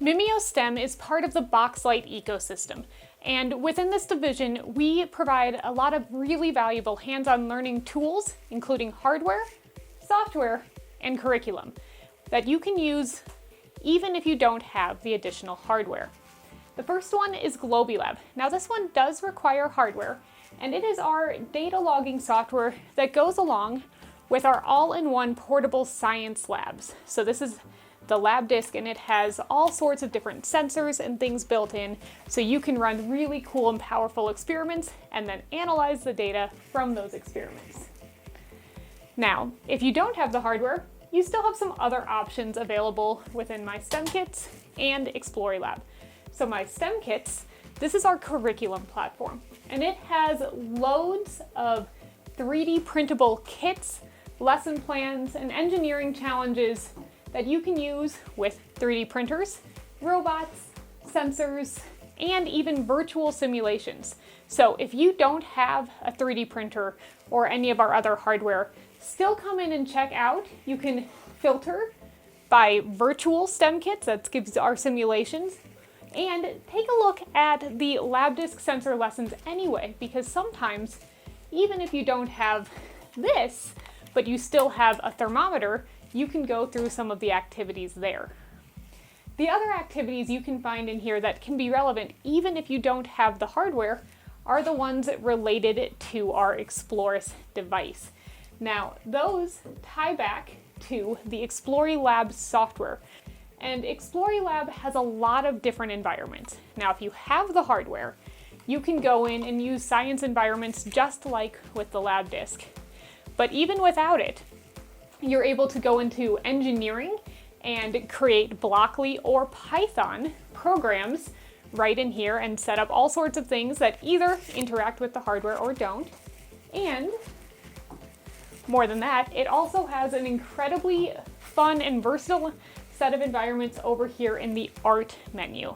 MimioSTEM is part of the Boxlight ecosystem, and within this division, we provide a lot of really valuable hands-on learning tools, including hardware, software, and curriculum that you can use even if you don't have the additional hardware. The first one is GlobiLab. Now this one does require hardware, and it is our data logging software that goes along with our all-in-one portable science labs. So this is the lab disk, and it has all sorts of different sensors and things built in, so you can run really cool and powerful experiments and then analyze the data from those experiments. Now, if you don't have the hardware, you still have some other options available within my STEM kits and ExploreLab. So my STEM kits, this is our curriculum platform, and it has loads of 3D printable kits, lesson plans, and engineering challenges that you can use with 3D printers, robots, sensors, and even virtual simulations. So if you don't have a 3D printer or any of our other hardware, still come in and check out. You can filter by virtual STEM kits, that gives our simulations, and take a look at the lab disk sensor lessons anyway, because sometimes, even if you don't have this, but you still have a thermometer, you can go through some of the activities there. The other activities you can find in here that can be relevant even if you don't have the hardware are the ones related to our Explorus device. Now, those tie back to the ExploreLab software. And ExploreLab has a lot of different environments. Now, if you have the hardware, you can go in and use science environments just like with the lab disk. But even without it, you're able to go into engineering and create Blockly or Python programs right in here and set up all sorts of things that either interact with the hardware or don't. And more than that, it also has an incredibly fun and versatile set of environments over here in the Art menu.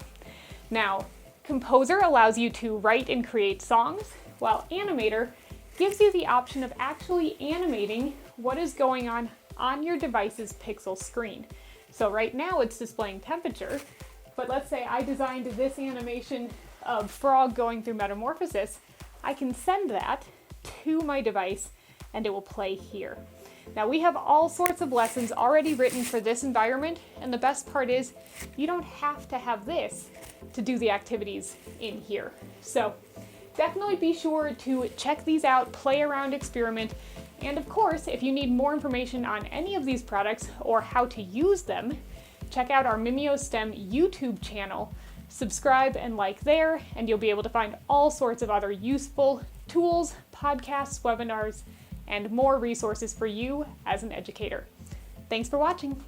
Now, Composer allows you to write and create songs, while Animator gives you the option of actually animating what is going on your device's pixel screen. So right now it's displaying temperature, but let's say I designed this animation of frog going through metamorphosis. I can send that to my device and it will play here. Now we have all sorts of lessons already written for this environment, and the best part is you don't have to have this to do the activities in here. So definitely be sure to check these out, play around, experiment, and of course, if you need more information on any of these products or how to use them, check out our MimioSTEM YouTube channel. Subscribe and like there, and you'll be able to find all sorts of other useful tools, podcasts, webinars, and more resources for you as an educator. Thanks for watching.